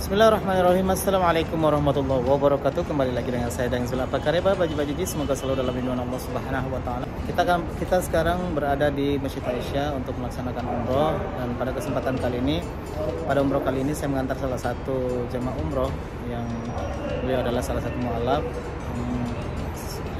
Bismillahirrahmanirrahim. Assalamualaikum warahmatullahi wabarakatuh. Kembali lagi dengan saya Dang Zul. Apa kabar baju-baju ji? Semoga selalu dalam lindungan Allah Subhanahu wa taala. Kita sekarang berada di Masjid Aisyah untuk melaksanakan umroh, dan pada kesempatan kali ini, pada umroh kali ini saya mengantar salah satu jemaah umroh yang beliau adalah salah satu mualaf.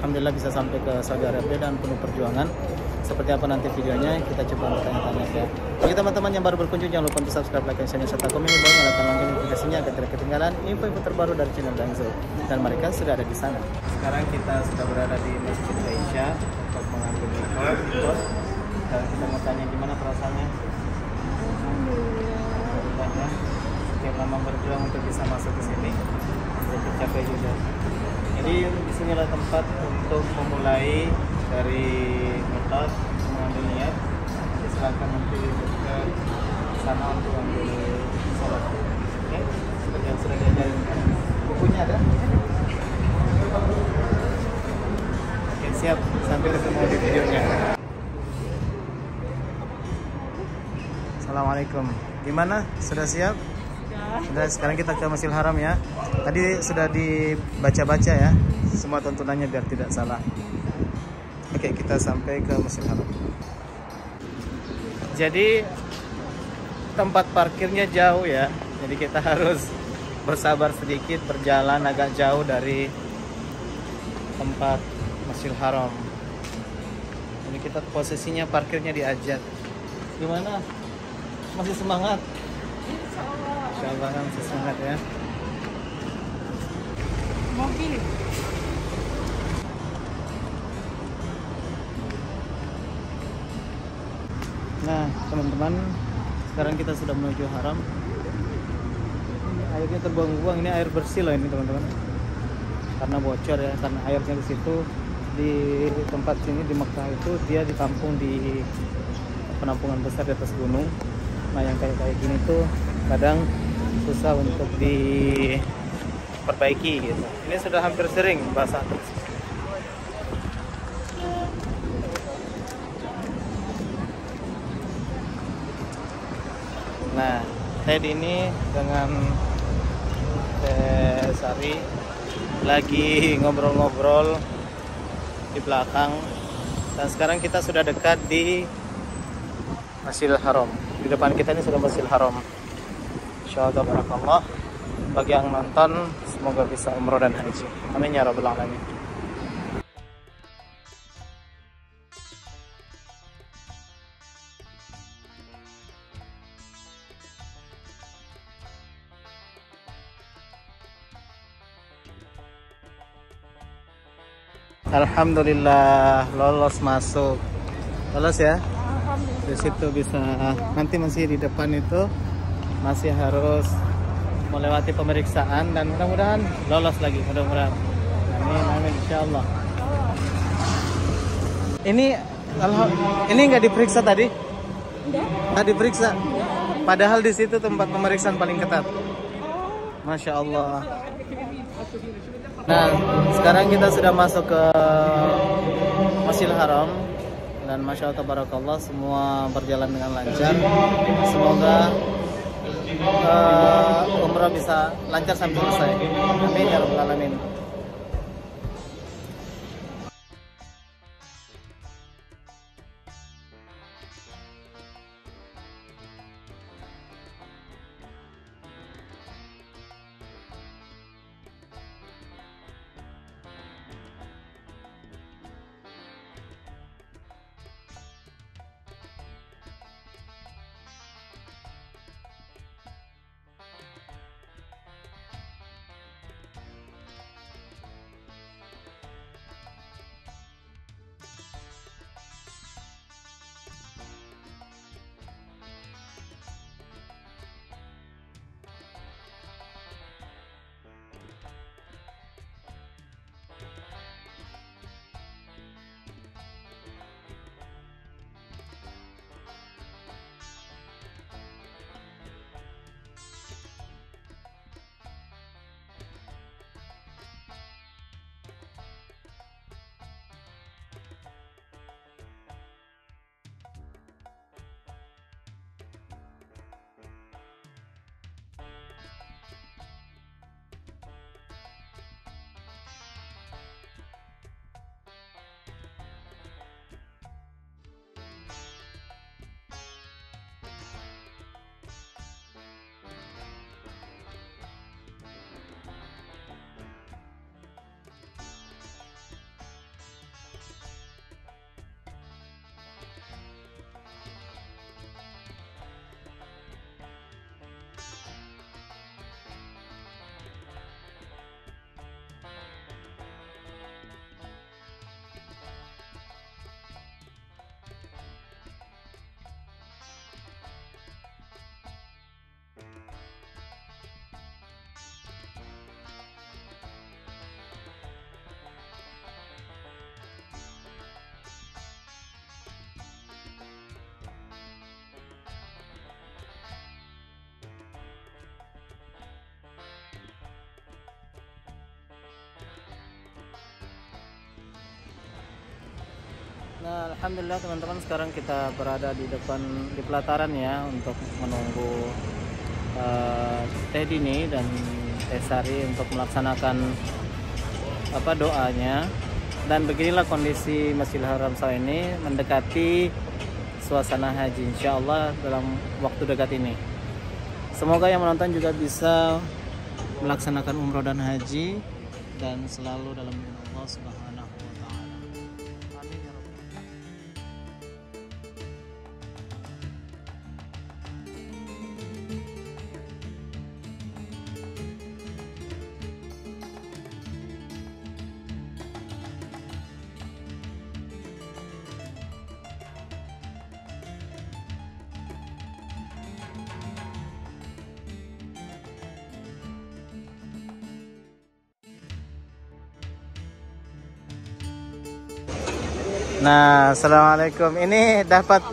Alhamdulillah bisa sampai ke Saudi Arabia dan penuh perjuangan. Seperti apa nanti videonya, kita coba bertanya-tanya ya. Bagi teman-teman yang baru berkunjung, jangan lupa untuk subscribe, like, share, serta komen di bawah, nyalakan lonceng notifikasinya agar tidak ketinggalan info-info terbaru dari channel Dang Zul. Dan mereka sudah ada di sana. Sekarang kita sudah berada di Masjid Aisyah untuk mengambil mikot. Dan kita mau tanya gimana perasaannya. Alhamdulillah ya. Setiap lama berjuang untuk bisa masuk ke sini, sudah tercapai juga. Jadi disinilah tempat untuk memulai dari mikot, mengambil niat. Silakan nanti ke sana untuk ambil sholat. Oke, seperti yang sudah diajarin. Bukunya ada? Oke, siap. Sampai ketemu di videonya. Assalamualaikum. Gimana? Sudah siap? Sudah. Sekarang kita ke Masjidil Haram ya. Tadi sudah dibaca-baca ya semua tuntunannya biar tidak salah. Oke, kita sampai ke Masjidil Haram. Jadi tempat parkirnya jauh ya. Jadi kita harus bersabar sedikit, berjalan agak jauh dari tempat Masjidil Haram. Ini kita posisinya parkirnya di Ajat. Gimana? Masih semangat? Insyaallah masih semangat ya. Mobil. Nah, teman-teman, sekarang kita sudah menuju haram. Airnya terbuang-buang, ini air bersih loh ini teman-teman. Karena bocor ya, karena airnya di situ di tempat sini di Mekah itu dia ditampung di penampungan besar di atas gunung. Nah, yang kayak gini tuh kadang susah untuk diperbaiki gitu. Ini sudah hampir sering basah terus. Nah, saya di ini dengan Sari lagi ngobrol-ngobrol di belakang, dan sekarang kita sudah dekat di Masjidil Haram. Di depan kita ini sudah Masjidil Haram. Insyaallah barakallah. Bagi yang nonton, semoga bisa umroh dan haji. Amin ya rabbal alamin. Alhamdulillah lolos masuk. Lolos ya. Di situ bisa, nanti masih di depan itu masih harus melewati pemeriksaan dan mudah-mudahan lolos lagi, mudah-mudahan. Amin amin insyaallah. Ini nggak diperiksa tadi? Nggak diperiksa. Padahal di situ tempat pemeriksaan paling ketat. Masya Allah. Nah, sekarang kita sudah masuk ke Masjidil Haram, dan Masya Allah tabarakallah semua berjalan dengan lancar. Semoga umrah bisa lancar sampai selesai. Amin ya rabbal alamin. Nah, alhamdulillah teman-teman, sekarang kita berada di depan di pelataran ya untuk menunggu Teh Dini dan Teh Sari untuk melaksanakan doanya. Dan beginilah kondisi Masjidil Haram saat ini mendekati suasana haji, insya Allah dalam waktu dekat ini. Semoga yang menonton juga bisa melaksanakan umroh dan haji dan selalu dalam lindungan Allah Subhanahu wa taala. Amin ya rabbal alamin. Nah, assalamualaikum. Ini dapat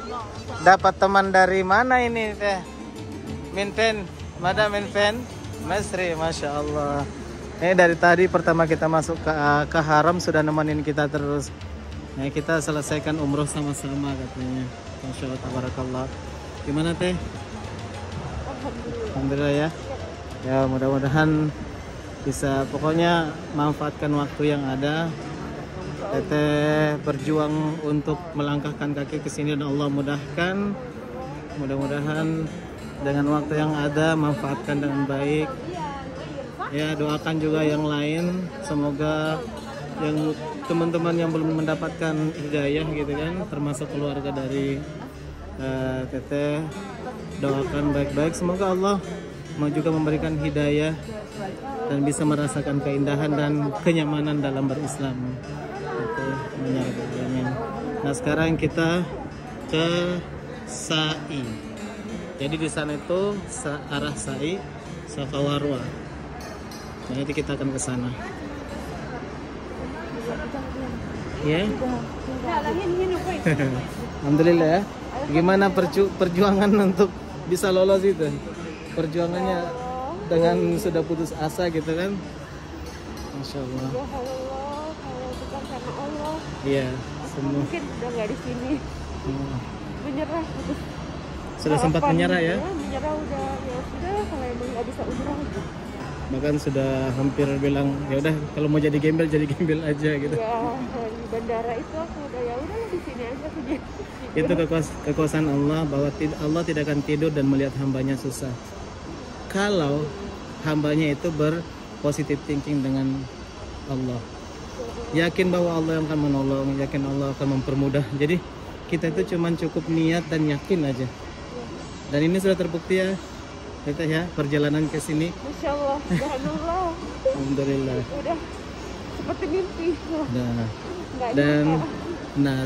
teman dari mana ini teh? Minpen, Madam Minpen, Masri, masya Allah. Ini dari tadi pertama kita masuk ke haram sudah nemenin kita terus. Nah, kita selesaikan umroh sama-sama katanya. Masya Allah, tabarakallah. Gimana teh? Alhamdulillah ya. Ya mudah-mudahan bisa, pokoknya manfaatkan waktu yang ada. Teteh berjuang untuk melangkahkan kaki ke sini dan Allah mudahkan. Mudah-mudahan dengan waktu yang ada manfaatkan dengan baik. Ya, doakan juga yang lain, semoga yang teman-teman yang belum mendapatkan hidayah gitu kan, termasuk keluarga dari Teteh, doakan baik-baik, semoga Allah mau juga memberikan hidayah dan bisa merasakan keindahan dan kenyamanan dalam berislam. Nah, sekarang kita ke Sa'i. Jadi di sana itu arah Sa'i, Safa Marwah. Nah, nanti kita akan ke sana. Ya. Alhamdulillah ya. Gimana perjuangan untuk bisa lolos itu? Perjuangannya dengan sudah putus asa gitu kan? Masya Allah. Iya, semua. Mungkin udah nggak di sini. Menyerah. Sudah sempat menyerah ya? Menyerah udah, ya sudah, kalau emang nggak bisa umrah. Bahkan sudah hampir bilang ya udah kalau mau jadi gembel aja gitu. Ya, di bandara itu aku udah ya udah di sini aja kerja. Itu kekuasaan Allah bahwa Allah tidak akan tidur dan melihat hambanya susah. Kalau hambanya itu berpositif thinking dengan Allah, yakin bahwa Allah yang akan menolong, yakin Allah akan mempermudah. Jadi kita itu cuman cukup niat dan yakin aja. Dan ini sudah terbukti ya, kita ya perjalanan ke sini. Masya Allah, alhamdulillah. Alhamdulillah. Udah seperti mimpi. Nah, dan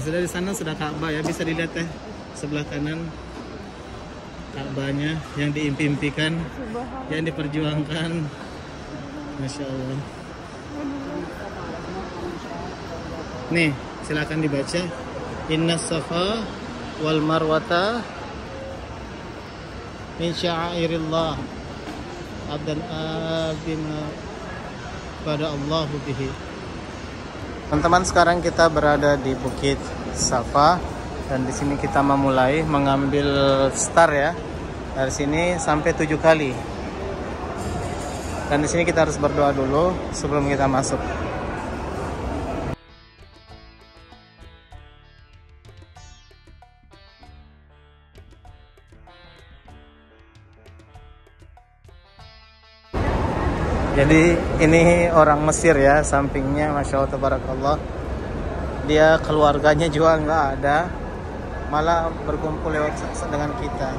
sudah di sana sudah Ka'bah ya, bisa dilihat ya sebelah kanan Ka'bahnya yang diimpi-impikan, yang diperjuangkan. Masya Allah. Nih, silakan dibaca. Inna Safa wal Marwata min sya'airillah abdan abdina pada Allahu bihi. Teman-teman, sekarang kita berada di Bukit Safa dan di sini kita memulai mengambil star ya. Dari sini sampai 7 kali. Dan di sini kita harus berdoa dulu sebelum kita masuk. Jadi ini orang Mesir ya, sampingnya Masya Allah tabarakallah. Dia keluarganya juga nggak ada, malah berkumpul lewat dengan kita.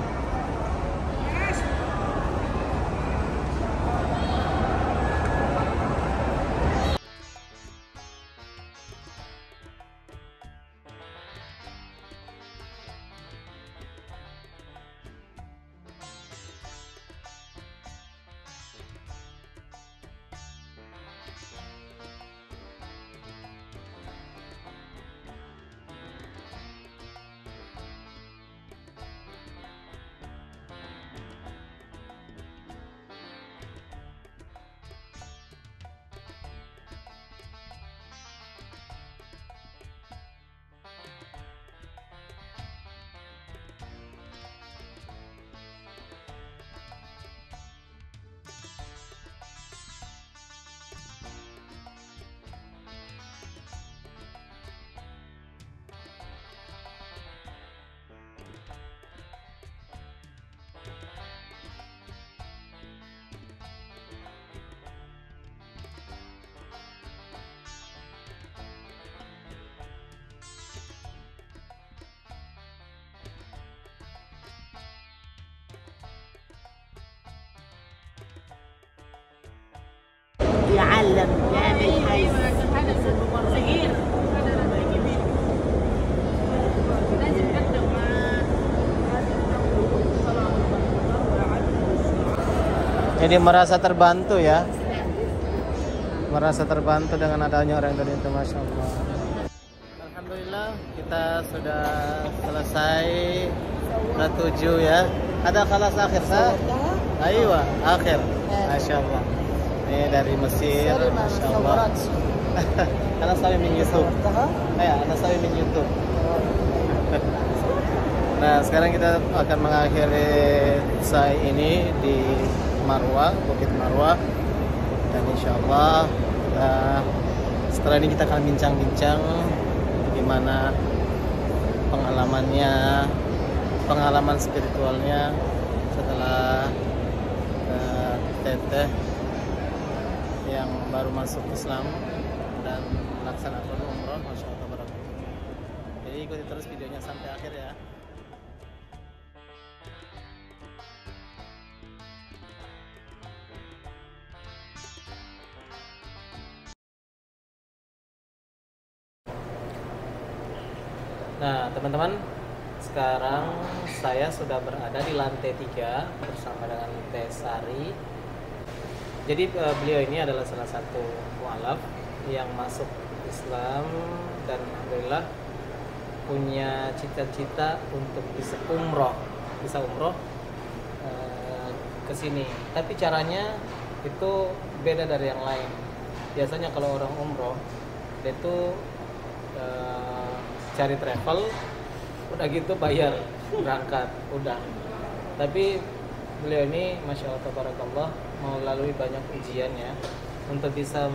يتعلم يعمل حي. Jadi merasa terbantu ya, merasa terbantu dengan adanya orang Indonesia, masya Allah. Alhamdulillah kita sudah selesai ketujuh ya. Ada kelas akhir sah? Ayo, akhir. Masya Allah. Ini dari Mesir, masya Allah. Anak saya min YouTube. Ya, anak saya min YouTube. Nah, sekarang kita akan mengakhiri saya ini di Marwah, Bukit Marwah, dan insya Allah setelah ini kita akan bincang-bincang bagaimana pengalamannya, pengalaman spiritualnya setelah teteh yang baru masuk Islam dan melaksanakan umroh, masya Allah barakatuh. Jadi ikuti terus videonya sampai akhir ya. Nah teman-teman, sekarang saya sudah berada di lantai 3 bersama dengan Teh Sari. Jadi beliau ini adalah salah satu mualaf yang masuk Islam dan alhamdulillah punya cita-cita untuk bisa umroh ke sini. Tapi caranya itu beda dari yang lain. Biasanya kalau orang umroh dia itu cari travel, udah gitu bayar berangkat, udah. Tapi beliau ini masya Allah tabarakallah mau lalui banyak ujian ya untuk bisa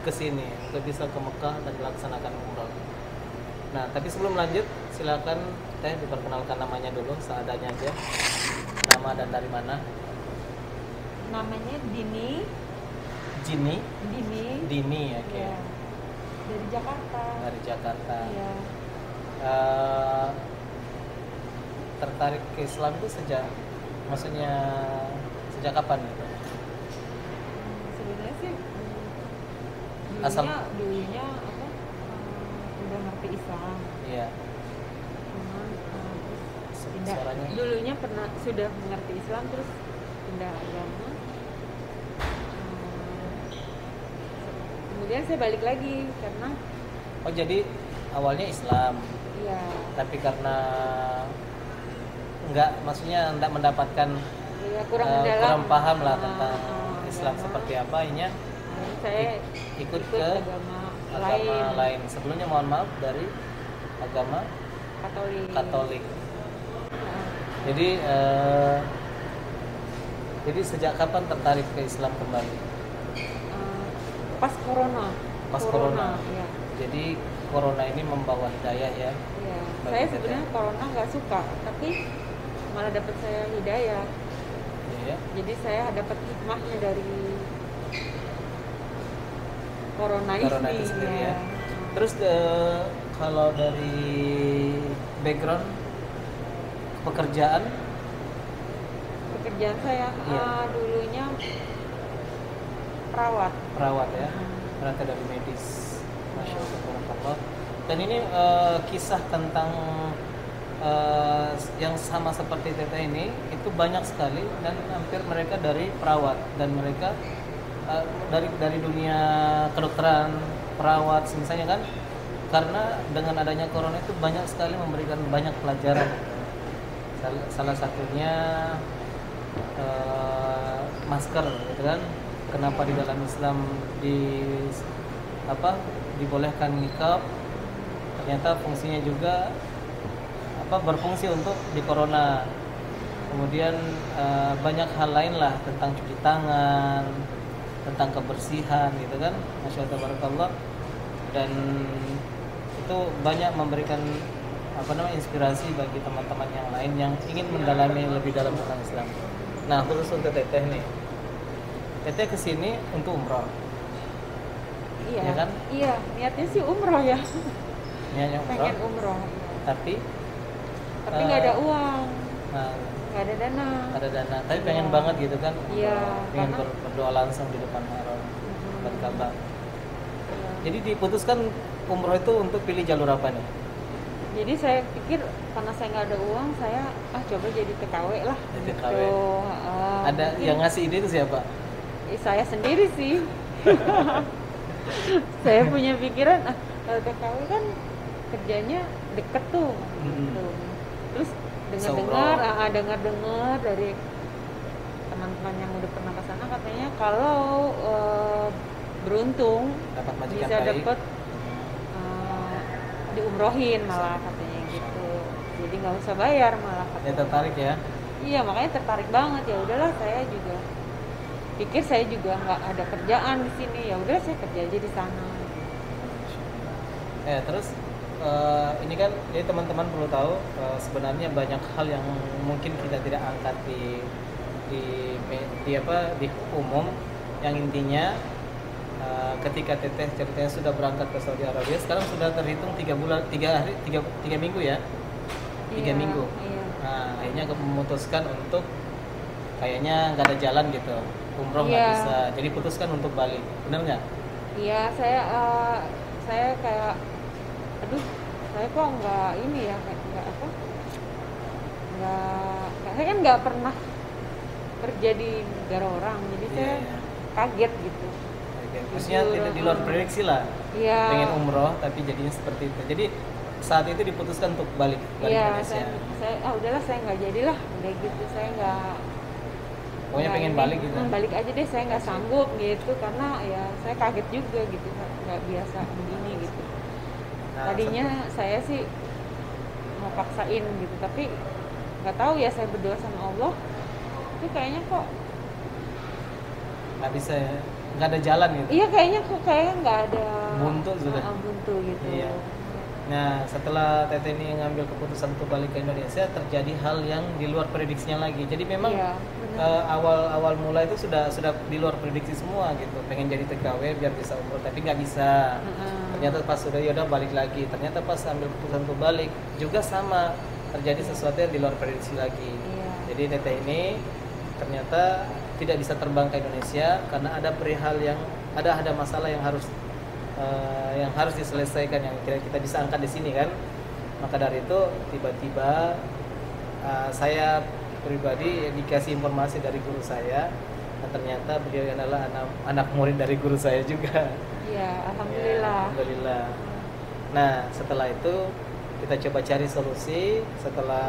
ke sini, untuk bisa ke Mekah dan melaksanakan umrah. Nah, tapi sebelum lanjut silakan Teh diperkenalkan namanya dulu seadanya aja. Nama dan dari mana? Namanya Dini. Dini, Dini. oke. Ya. Dari Jakarta. Dari Jakarta. Iya. Tertarik ke Islam itu sejak kapan gitu? Sebenarnya sih dulunya apa udah ngerti Islam. Iya. Cuman terus pindah. Suaranya. Dulunya sudah mengerti Islam terus pindah agama. Kemudian saya balik lagi karena jadi awalnya Islam. iya. Tapi karena maksudnya enggak mendapatkan kurang paham lah tentang Islam seperti apa, ini saya ikut ke agama lain. Sebelumnya mohon maaf dari agama Katolik. Jadi sejak kapan tertarik ke Islam kembali? Pas corona. Ya. Jadi corona ini membawa hidayah ya. Iya. Saya sebenarnya corona nggak suka, tapi malah dapat saya hidayah. Iya. Jadi saya dapat hikmahnya dari corona itu sendiri ya. Terus kalau dari background pekerjaan saya dulunya perawat ya, ternyata dari medis, masya Allah. Dan ini kisah tentang yang sama seperti Teteh ini itu banyak sekali dan hampir mereka dari perawat dan mereka dari dunia kedokteran, perawat misalnya kan, karena dengan adanya corona itu banyak sekali memberikan banyak pelajaran. Salah satunya masker gitu kan. Kenapa di dalam Islam dibolehkan nikab? Ternyata fungsinya juga berfungsi untuk di corona. Kemudian banyak hal lain lah tentang cuci tangan, tentang kebersihan gitu kan, masya Allah tabarakallah. Dan itu banyak memberikan inspirasi bagi teman-teman yang lain yang ingin mendalami lebih dalam tentang Islam. Nah, khusus untuk Teteh nih, Teteh kesini untuk umroh. Iya. Ya kan? Iya, niatnya sih umroh ya. Niatnya umroh. Pengen umroh. Tapi nggak ada uang. Nah, nggak ada dana. ada dana, tapi pengen banget gitu kan? Iya, Pengen karena- berdoa langsung di depan haram, depan Ka'bah. Iya. Jadi diputuskan umroh itu untuk pilih jalur apa nih? Jadi saya pikir karena saya nggak ada uang, saya coba jadi TKW lah. Jadi Gitu. TKW. Ada Mungkin yang ngasih ide itu siapa? saya sendiri sih. Saya punya pikiran, kalau TKW kan kerjanya deket tuh. Gitu. Terus dengar-dengar dari teman-teman yang udah pernah ke sana katanya kalau beruntung Dapat majikan bisa baik. dapet diumrohin malah katanya gitu. Jadi nggak usah bayar malah Ya katanya. tertarik ya. Iya, makanya tertarik banget. Ya udahlah, saya juga pikir saya juga nggak ada kerjaan di sini. Ya udah, saya kerja aja di sana. Terus ini kan jadi teman-teman perlu tahu sebenarnya banyak hal yang mungkin kita tidak angkat di umum, yang intinya ketika Teteh ceritanya sudah berangkat ke Saudi Arabia, sekarang sudah terhitung 3 minggu ya. 3 Iya, minggu. iya. Nah, akhirnya memutuskan untuk kayaknya nggak ada jalan gitu, umroh nggak Iya. bisa, jadi putuskan untuk balik, bener nggak? Iya, saya kayak aduh, saya kok nggak ini ya, nggak apa, saya kan nggak pernah kerja di negara orang, jadi saya Iya. kaget gitu. Maksudnya tidak di luar prediksi lah. Iya. Pengen umroh tapi jadinya seperti itu. Jadi saat itu diputuskan untuk balik Iya, Indonesia. saya udahlah, saya nggak jadilah, udah gitu, saya nggak. Pokoknya nggak pengen ini, balik gitu. balik aja deh, saya nggak sanggup gitu, karena ya saya kaget juga gitu, nggak biasa begini gitu. Nah, Tadinya saya sih mau paksain gitu, tapi nggak tahu ya, saya berdoa sama Allah, itu kayaknya kok, nggak bisa ya, nggak ada jalan gitu. iya kayaknya nggak ada. Buntu sudah. Buntu gitu. Iya. Nah, setelah Teteh ini ngambil keputusan untuk balik ke Indonesia, terjadi hal yang di luar prediksinya lagi. Jadi memang Iya, benar. awal mula itu sudah di luar prediksi semua gitu. Pengen jadi TKW biar bisa umroh, tapi nggak bisa. Ternyata pas sudah yaudah balik lagi. Ternyata pas ambil keputusan untuk balik juga sama, terjadi sesuatu yang di luar prediksi lagi. Iya. Jadi Teteh ini ternyata tidak bisa terbang ke Indonesia karena ada perihal yang ada masalah yang harus diselesaikan, yang kita bisa angkat di sini kan. Maka dari itu tiba-tiba saya pribadi dikasih informasi dari guru saya, dan ternyata beliau adalah anak murid dari guru saya juga. Iya, Ya, alhamdulillah. alhamdulillah. Nah, setelah itu kita coba cari solusi. Setelah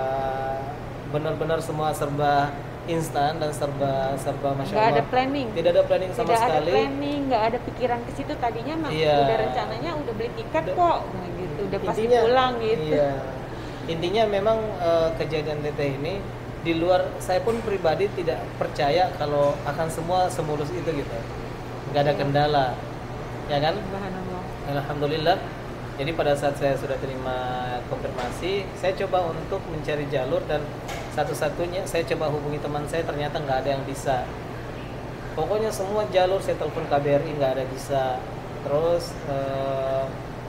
benar-benar semua serba instan dan serba masya Nggak Allah. ada planning. Tidak ada planning sama Tidak ada sekali. planning, nggak ada pikiran ke situ. Tadinya mah Iya. udah rencananya, udah beli tiket kok, nah, gitu, udah pasti Intinya- pulang gitu. Iya. Intinya memang kejadian Teteh ini di luar, saya pun pribadi tidak percaya kalau akan semua semulus itu gitu. Nggak ada Iya. kendala. Ya kan? Subhanallah. Alhamdulillah. Jadi pada saat saya sudah terima konfirmasi, saya coba untuk mencari jalur, dan satu-satunya saya coba hubungi teman saya, ternyata nggak ada yang bisa. Pokoknya semua jalur saya telepon KBRI nggak ada bisa. Terus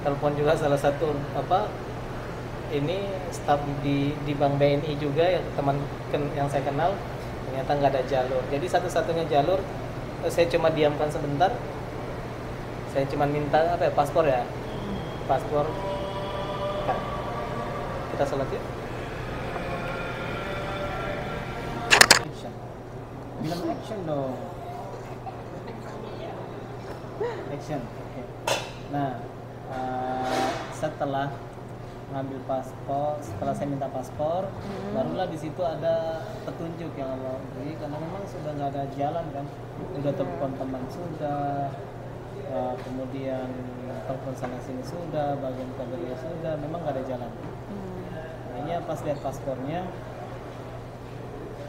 telepon juga salah satu staf di Bank BNI juga, yang yang saya kenal, ternyata nggak ada jalur. Jadi satu-satunya jalur, saya cuma diamkan sebentar. Saya cuma minta paspor ya. Paspor. Nah, kita sholat yuk. Action. Bilang action dong. Action. Oke. Nah, setelah ngambil paspor, setelah saya minta paspor, barulah di situ ada petunjuk yang Allah beri, karena memang sudah nggak ada jalan kan. Udah telepon teman sudah, kemudian telepon sana sini sudah, bagian kabarnya sudah, memang nggak ada jalan. Hanya pas lihat paspornya,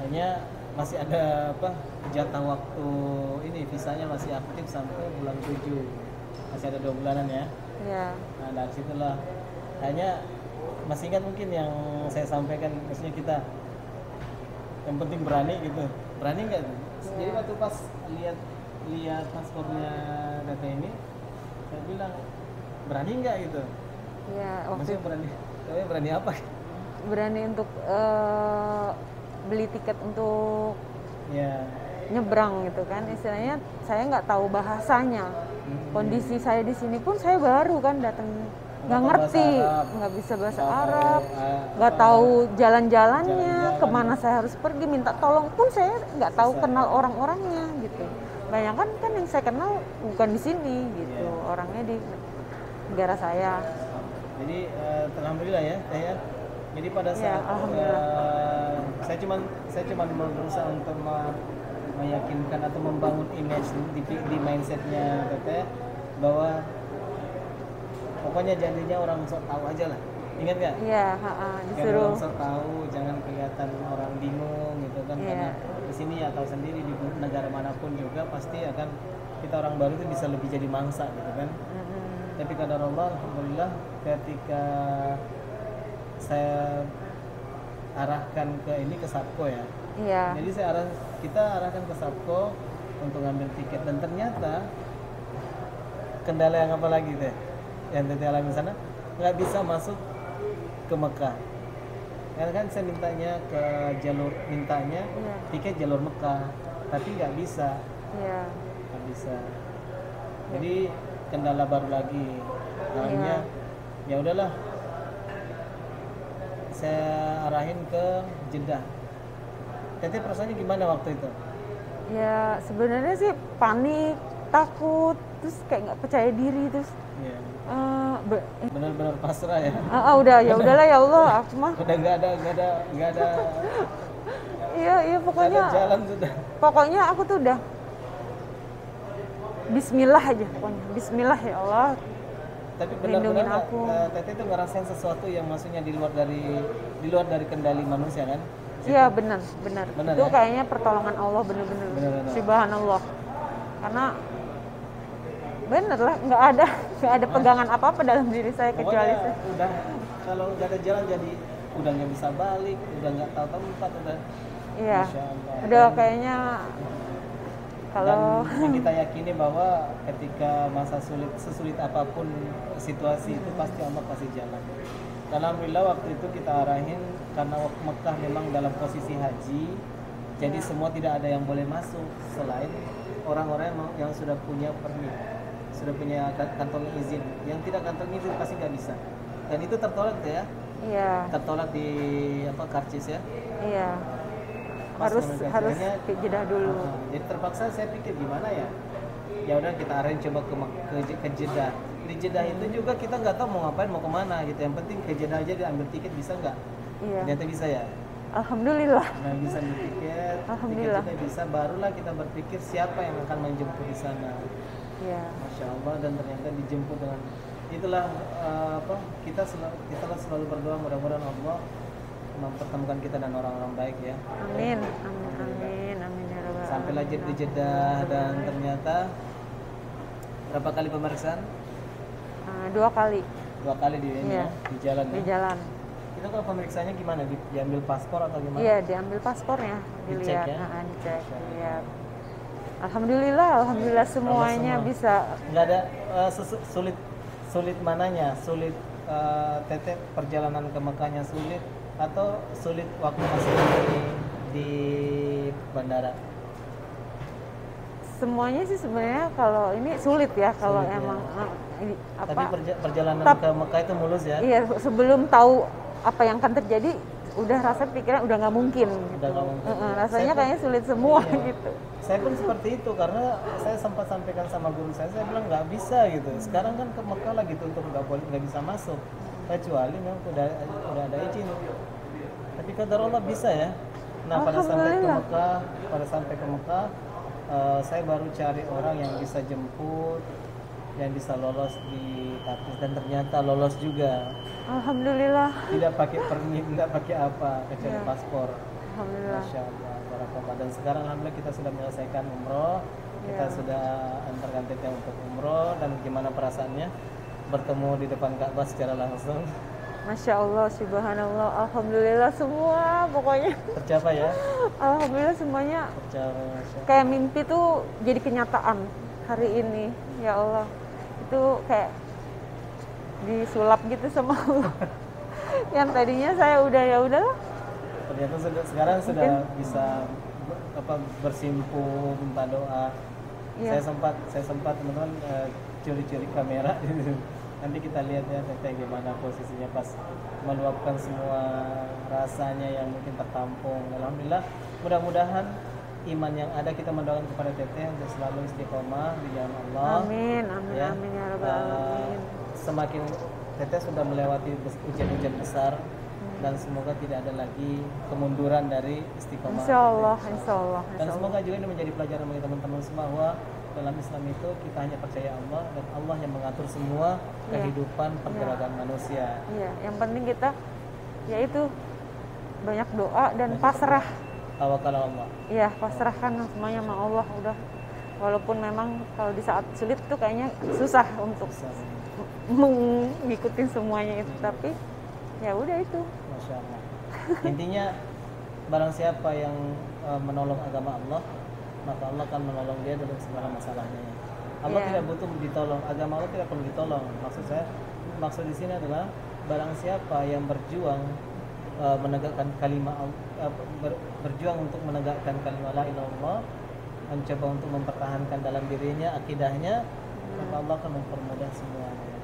hanya masih ada jatah waktu ini, visanya masih aktif sampai bulan 7, masih ada 2 bulanan ya. Iya. Nah, dari situlah hanya masih ingat mungkin yang saya sampaikan, maksudnya kita yang penting berani gitu. Berani nggak tuh? Jadi waktu pas lihat paspornya Teteh ini, saya bilang berani nggak gitu. Iya, waktu Maksudnya berani apa? berani untuk beli tiket untuk Ya. nyebrang gitu kan, istilahnya saya nggak tahu bahasanya. Kondisi saya di sini pun saya baru kan datang, nggak ngerti, nggak bisa bahasa Arab, nggak tahu jalan-jalannya, kemana saya harus pergi, minta tolong pun saya nggak tahu kenal orang-orangnya gitu. Banyak kan yang saya kenal bukan di sini gitu, orangnya di negara saya. Jadi alhamdulillah ya, Teh. Jadi pada saat saya cuma berusaha untuk meyakinkan atau membangun image di mindsetnya Teteh bahwa pokoknya jadinya orang sok tahu aja lah. Ingat nggak? Iya, disuruh. Orang sok tahu, jangan kelihatan orang bingung gitu kan. Karena di sini ya tahu sendiri di negara manapun juga pasti akan kita orang baru itu bisa lebih jadi mangsa gitu kan. Tapi kadar Allah, alhamdulillah ketika saya arahkan ke Sapko ya. Iya. Jadi kita arahkan ke Sapko untuk ngambil tiket dan ternyata kendala yang apa lagi Teh? Yang Teteh alami sana nggak bisa masuk ke Mekah. Karena kan saya mintanya tiket jalur Mekah, tapi nggak bisa. Iya. Nggak bisa. Jadi kendala baru lagi. Namanya ya udahlah. Saya arahin ke Jeddah. Teteh perasaannya gimana waktu itu? Ya sebenarnya sih panik, takut, terus kayak nggak percaya diri, terus benar-benar pasrah ya. Udahlah ya Allah, aku mah udah nggak ada iya pokoknya ada jalan sudah. Pokoknya aku tuh udah Bismillah aja pokoknya, Bismillah ya Allah. Tapi benar-benar Teteh itu ngerasain sesuatu yang maksudnya di luar dari kendali manusia kan? Iya benar itu ya? kayaknya pertolongan Allah benar-benar. Subhanallah. Karena bener lah, nggak ada pegangan apa-apa dalam diri saya kecuali saya. Udah kalau nggak ada jalan jadi udah nggak bisa balik, udah nggak tahu tempat, udah. Iya. Udah kayaknya kalau dan kita yakini bahwa ketika masa sesulit apapun situasi itu pasti Allah kasih jalan. Dan alhamdulillah waktu itu kita arahin karena Mekah memang dalam posisi haji, jadi semua tidak ada yang boleh masuk selain orang-orang yang sudah punya permit, sudah punya kantong izin. Yang tidak kantong izin pasti nggak bisa. Dan itu tertolak ya? Iya. Tertolak di Karcis ya? Iya. Harus ke Jeddah dulu. Jadi terpaksa saya pikir gimana ya? Ya udah kita arahin coba ke Jeddah. Di Jeddah itu juga kita nggak tahu mau ngapain, mau kemana gitu. Yang penting ke Jeddah aja diambil tiket bisa nggak? Iya. Ternyata bisa ya. Alhamdulillah. Nah bisa ambil tiket. Alhamdulillah. Tiket kita bisa, barulah kita berpikir siapa yang akan menjemput di sana. Iya. Masya Allah, dan ternyata dijemput dengan itulah kita selalu berdoa mudah-mudahan Allah mempertemukan kita dan orang-orang baik ya. Amin ya rabbal. Sampailah di Jeddah dan ternyata berapa kali pemeriksaan? 2 kali. 2 kali di jalan. Di jalan. Itu kalau pemeriksaannya gimana? Diambil paspor atau gimana? Iya, diambil paspornya, dilihat, dicek, dilihat. Alhamdulillah semuanya bisa. Nggak ada sulit mananya? Sulit Teteh perjalanan ke Mekahnya sulit atau sulit waktu masih di bandara? Semuanya sih sebenarnya kalau ini sulit ya kalau sulit, emang tapi perjalanan ke Mekah itu mulus ya? Iya, sebelum tahu apa yang akan terjadi udah rasa pikiran udah nggak mungkin gitu. Rasanya kayaknya sulit semua gitu. Saya pun seperti itu karena saya sempat sampaikan sama guru saya bilang nggak bisa gitu. Sekarang kan ke Mekah lagi tutup, nggak bisa masuk kecuali memang udah ada izin. Tapi kadar Allah bisa ya. Nah pada sampai ke Mekah saya baru cari orang yang bisa jemput, yang bisa lolos di Karcis, dan ternyata lolos juga. Alhamdulillah. Tidak pakai permit, tidak pakai apa, kecuali paspor. Alhamdulillah. Masya Allah, barakallah. Dan sekarang alhamdulillah kita sudah menyelesaikan umroh, kita sudah antarkan Teteh untuk umroh. Dan gimana perasaannya bertemu di depan Ka'bah secara langsung? Masya Allah, subhanallah, alhamdulillah semua pokoknya tercapai ya. Alhamdulillah semuanya tercapai. Kayak mimpi tuh jadi kenyataan hari ini, ya Allah. Itu kayak disulap gitu sama Allah. Yang tadinya saya udahlah ternyata sekarang sudah bisa bersimpu minta doa. Iya. Saya sempat teman-teman curi-curi kamera. Nanti kita lihat ya Teteh gimana posisinya pas meluapkan semua rasanya yang mungkin tertampung. Alhamdulillah, mudah-mudahan iman yang ada, kita mendoakan kepada Teteh untuk selalu istiqomah di jalan Allah. Amin, amin, Ya. amin ya rabbal alamin. Semakin Teteh sudah melewati ujian-ujian besar, dan semoga tidak ada lagi kemunduran dari istiqomah. Insya Allah, insya Allah. Dan semoga juga ini menjadi pelajaran bagi teman-teman semua, bahwa dalam Islam itu kita hanya percaya Allah, dan Allah yang mengatur semua kehidupan pergerakan manusia. Iya, yang penting kita yaitu banyak doa dan pasrah. Tawakal Allah. Iya, pasrahkan semuanya sama Allah udah. Walaupun memang kalau di saat sulit tuh kayaknya susah untuk mengikuti semuanya itu, tapi ya udah itu. Masya Allah. Intinya barang siapa yang menolong agama Allah, maka Allah akan menolong dia dalam segala masalahnya. Allah tidak butuh ditolong, agama Allah tidak perlu ditolong. Maksud di sini adalah barang siapa yang berjuang menegakkan kalimat berjuang untuk menegakkan kalimat la ilaha illallah, mencoba untuk mempertahankan dalam dirinya akidahnya, maka Allah akan mempermudah semuanya,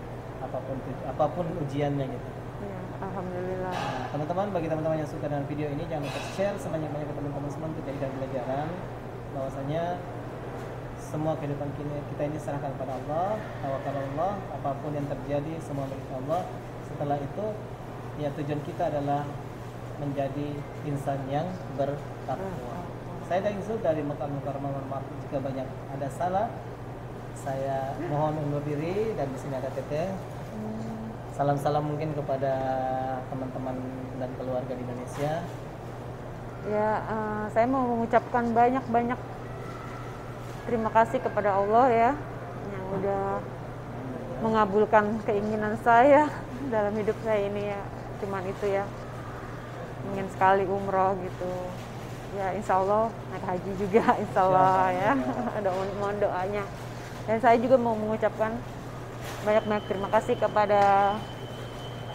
apapun ujiannya gitu. Ya, alhamdulillah. Nah, teman-teman, bagi teman-teman yang suka dengan video ini, jangan lupa share sebanyak-banyak ke teman-teman semua untuk jadikan pelajaran bahwasanya semua kehidupan kita ini serahkan pada Allah, tawakal Allah, apapun yang terjadi semua milik Allah. Setelah itu, ya tujuan kita adalah menjadi insan yang bertakwa. Saya Daeng Zul dari Mekah Mukarramah. Mohon maaf jika banyak ada salah. Saya mohon undur diri, dan di sini ada Teteh. Salam-salam mungkin kepada teman-teman dan keluarga di Indonesia. Ya, saya mau mengucapkan banyak-banyak terima kasih kepada Allah ya, yang udah mengabulkan keinginan saya dalam hidup saya ini ya. Cuman itu ya, ingin sekali umroh gitu. Ya insya Allah naik haji juga insya Allah ya. Ada mohon doanya. Dan saya juga mau mengucapkan banyak-banyak terima kasih kepada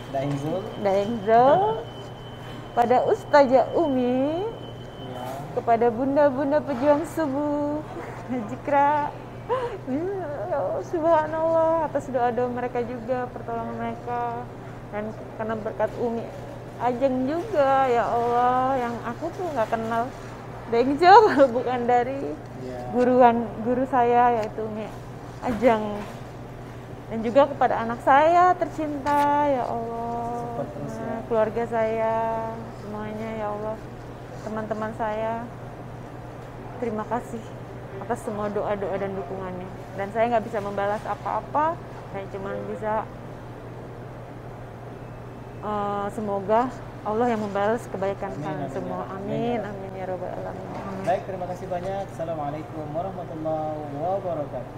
Daeng Zul, pada Ustazah Umi, ya. kepada bunda-bunda pejuang subuh, Jikra. Ya, subhanallah, atas doa-doa mereka juga, pertolongan mereka, dan karena berkat Umi Ajeng juga ya Allah, yang aku tuh nggak kenal Daeng Zul kalau bukan dari guru saya yaitu Umi Ajeng. Dan juga kepada anak saya tercinta ya Allah, keluarga saya semuanya ya Allah, teman-teman saya, terima kasih atas semua doa-doa dan dukungannya. Dan saya nggak bisa membalas apa-apa, saya cuma bisa semoga Allah yang membalas kebaikan kalian semua. Amin, amin ya robbal alamin. Baik, terima kasih banyak. Assalamualaikum warahmatullahi wabarakatuh.